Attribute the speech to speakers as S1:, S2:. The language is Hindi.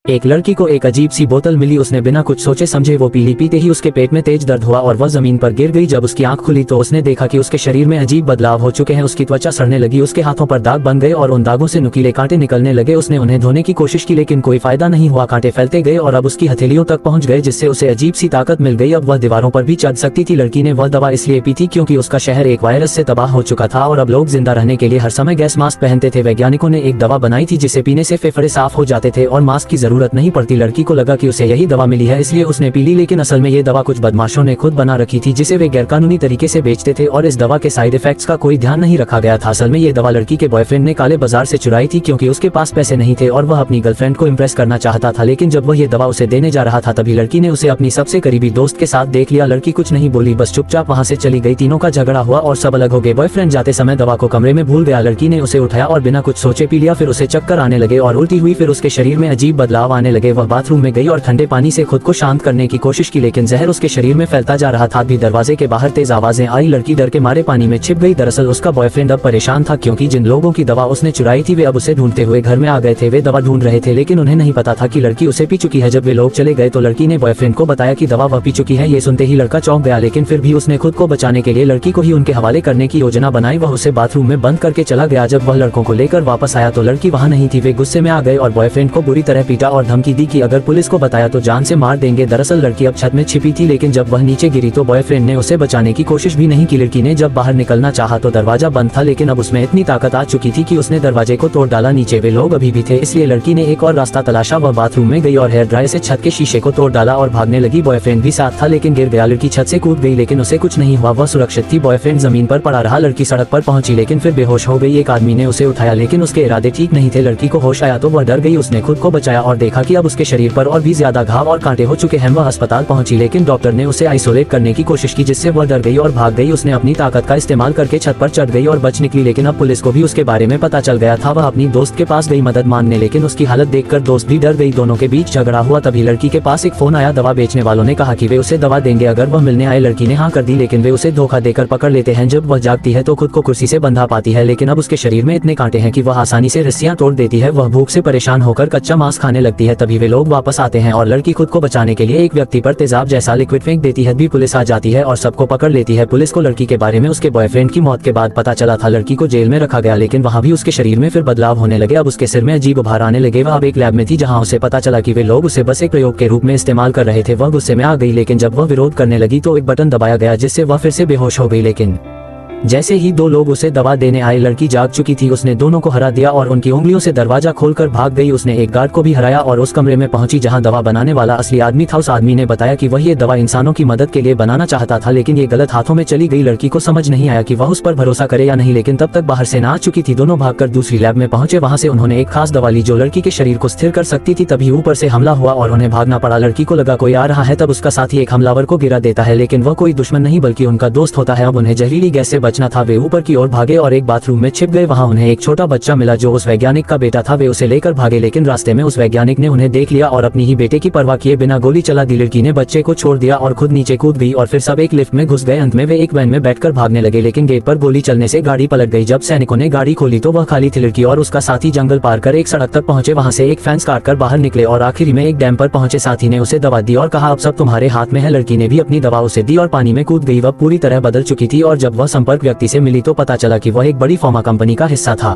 S1: एक लड़की को एक अजीब सी बोतल मिली। उसने बिना कुछ सोचे समझे वो पीली। पीते ही उसके पेट में तेज दर्द हुआ और वह जमीन पर गिर गई। जब उसकी आंख खुली तो उसने देखा कि उसके शरीर में अजीब बदलाव हो चुके हैं। उसकी त्वचा सड़ने लगी, उसके हाथों पर दाग बन गए और उन दागों से नुकीले कांटे निकलने लगे। उसने उन्हें धोने की कोशिश की लेकिन कोई फायदा नहीं हुआ। कांटे फैलते गए और अब उसकी हथेलियों तक पहुंच गए, जिससे उसे अजीब सी ताकत मिल गई। अब वह दीवारों पर भी चढ़ सकती थी। लड़की ने वह दवा इसलिए पी थी क्योंकि उसका शहर एक वायरस से तबाह हो चुका था और अब लोग जिंदा रहने के लिए हर समय गैस मास्क पहनते थे। वैज्ञानिकों ने एक दवा बनाई थी जिसे पीने से फेफड़े साफ हो जाते थे और मास्क की जरूरत नहीं पड़ती। लड़की को लगा कि उसे यही दवा मिली है इसलिए उसने पी ली, लेकिन असल में ये दवा कुछ बदमाशों ने खुद बना रखी थी जिसे वे गैरकानूनी तरीके से बेचते थे और इस दवा के साइड इफेक्ट्स का कोई ध्यान नहीं रखा गया था। असल में ये दवा लड़की के बॉयफ्रेंड ने काले बाजार से चुराई थी क्योंकि उसके पास पैसे नहीं थे और वह अपनी गर्लफ्रेंड को इम्प्रेस करना चाहता था। लेकिन जब वह ये दवा उसे देने जा रहा था तभी लड़की ने उसे अपनी सबसे करीबी दोस्त के साथ देख लिया। लड़की कुछ नहीं बोली, बस चुपचाप वहाँ से चली गई। तीनों का झगड़ा हुआ और सब अलग हो गए। बॉयफ्रेंड जाते समय दवा को कमरे में भूल गया। लड़की ने उसे उठाया और बिना कुछ सोचे पी लिया। फिर उसे चक्कर आने लगे और उल्टी हुई। फिर उसके शरीर में अजीब बदलाव आने लगे। वह बाथरूम में गई और ठंडे पानी से खुद को शांत करने की कोशिश की लेकिन जहर उसके शरीर में फैलता जा रहा था। भी दरवाजे के बाहर तेज आवाजें आई। लड़की डर के मारे पानी में छिप गई। दरअसल उसका बॉयफ्रेंड अब परेशान था क्योंकि जिन लोगों की दवा उसने चुराई थी वे अब उसे ढूंढते हुए घर में आ गए थे। वे दवा ढूंढ रहे थे लेकिन उन्हें नहीं पता था कि लड़की उसे पी चुकी है। जब वे लोग चले गए तो लड़की ने बॉयफ्रेंड को बताया कि दवा वह पी चुकी है। ये सुनते ही लड़का चौंक गया, लेकिन फिर भी उसने खुद को बचाने के लिए लड़की को ही उनके हवाले करने की योजना बनाई। वह उसे बाथरूम में बंद करके चला गया। जब वह लड़कों को लेकर वापस आया तो लड़की वहाँ नहीं थी। वे गुस्से में आ गए और बॉयफ्रेंड को बुरी तरह पीटा और धमकी दी कि अगर पुलिस को बताया तो जान से मार देंगे। दरअसल लड़की अब छत में छिपी थी लेकिन जब वह नीचे गिरी तो बॉयफ्रेंड ने उसे बचाने की कोशिश भी नहीं की। लड़की ने जब बाहर निकलना चाहा तो दरवाजा बंद था लेकिन अब उसमें इतनी ताकत आ चुकी थी कि उसने दरवाजे को तोड़ डाला। नीचे वे लोग अभी भी थे इसलिए लड़की ने एक और रास्ता तलाशा। वह बाथरूम में गई और हेयर ड्रायर से छत के शीशे को तोड़ डाला और भागने लगी। बॉयफ्रेंड भी साथ था लेकिन गिर गया। लड़की छत से कूद गई लेकिन उसे कुछ नहीं हुआ, वह सुरक्षित थी। बॉयफ्रेंड जमीन पर पड़ा रहा। लड़की सड़क पर पहुंची लेकिन फिर बेहोश हो गई। एक आदमी ने उसे उठाया लेकिन उसके इरादे ठीक नहीं थे। लड़की को होश आया तो वह डर गई। उसने खुद को बचाया और देखा कि अब उसके शरीर पर और भी ज्यादा घाव और कांटे हो चुके हैं। वह अस्पताल पहुंची लेकिन डॉक्टर ने उसे आइसोलेट करने की कोशिश की जिससे वह डर गई और भाग गई। उसने अपनी ताकत का इस्तेमाल करके छत पर चढ़ गई और बच निकली, लेकिन अब पुलिस को भी उसके बारे में पता चल गया था। वह अपनी दोस्त के पास गई मदद मांगने लेकिन उसकी हालत देखकर दोस्त भी डर गई। दोनों के बीच झगड़ा हुआ। तभी लड़की के पास एक फोन आया। दवा बेचने वालों ने कहा कि वे उसे दवा देंगे अगर वह मिलने आए। लड़की ने हाँ कर दी लेकिन वे उसे धोखा देकर पकड़ लेते हैं। जब वह जागती है तो खुद को कुर्सी से बंधा पाती है लेकिन अब उसके शरीर में इतने कांटे हैं कि वह आसानी से रस्सियां तोड़ देती है। वह भूख से परेशान होकर कच्चा मांस खाने लगती है। तभी वे लोग वापस आते हैं और लड़की खुद को बचाने के लिए एक व्यक्ति पर तेजाब जैसा लिक्विड फेंक देती है। भी पुलिस आ जाती है और सबको पकड़ लेती है। पुलिस को लड़की के बारे में उसके बॉयफ्रेंड की मौत के बाद पता चला था। लड़की को जेल में रखा गया लेकिन वहाँ भी उसके शरीर में फिर बदलाव होने लगे। अब उसके सिर में अजीब उभार आने लगे। वह अब एक लैब में थी जहाँ उसे पता चला कि वे लोग उसे बस एक प्रयोग के रूप में इस्तेमाल कर रहे थे। वह गुस्से में आ गई लेकिन जब वह विरोध करने लगी तो एक बटन दबाया गया जिससे वह फिर से बेहोश हो गई। लेकिन जैसे ही दो लोग उसे दवा देने आए लड़की जाग चुकी थी। उसने दोनों को हरा दिया और उनकी उंगलियों से दरवाजा खोलकर भाग गई। उसने एक गार्ड को भी हराया और उस कमरे में पहुंची जहां दवा बनाने वाला असली आदमी था। उस आदमी ने बताया कि वह ये दवा इंसानों की मदद के लिए बनाना चाहता था लेकिन ये गलत हाथों में चली गई। लड़की को समझ नहीं आया कि वह उस पर भरोसा करे या नहीं, लेकिन तब तक बाहर से आ चुकी थी। दोनों भागकर दूसरी लैब में पहुंचे। वहां से उन्होंने एक खास दवा ली जो लड़की के शरीर को स्थिर कर सकती थी। तभी ऊपर से हमला हुआ और उन्हें भागना पड़ा। लड़की को लगा कोई आ रहा है, तब उसका साथी एक हमलावर को गिरा देता है लेकिन वह कोई दुश्मन नहीं बल्कि उनका दोस्त होता है। अब उन्हें जहरीली गैस से बचना था। वे ऊपर की ओर भागे और एक बाथरूम में छिप गए। वहां उन्हें एक छोटा बच्चा मिला जो उस वैज्ञानिक का बेटा था। वे उसे लेकर भागे लेकिन रास्ते में उस वैज्ञानिक ने उन्हें देख लिया और अपनी ही बेटे की परवाह किए बिना गोली चला दी। लड़की ने बच्चे को छोड़ दिया और खुद नीचे कूद गई और फिर सब एक लिफ्ट में घुस गए। अंत में वे एक वैन में बैठकर भागने लगे लेकिन गेट पर गोली चलने से गाड़ी पलट गई। जब सैनिकों ने गाड़ी खोली तो वह खाली थी। लड़की और उसका साथी जंगल पार कर एक सड़क तक पहुंचे। वहां से एक फेंस काटकर बाहर निकले और आखिरी में एक डैम पर पहुंचे। साथी ने उसे दवा दी और कहा अब सब तुम्हारे हाथ में है। लड़की ने भी अपनी दवा उसे दी और पानी में कूद गई। वह पूरी तरह बदल चुकी थी और जब वह संपर्क व्यक्ति से मिली तो पता चला कि वह एक बड़ी फार्मा कंपनी का हिस्सा था।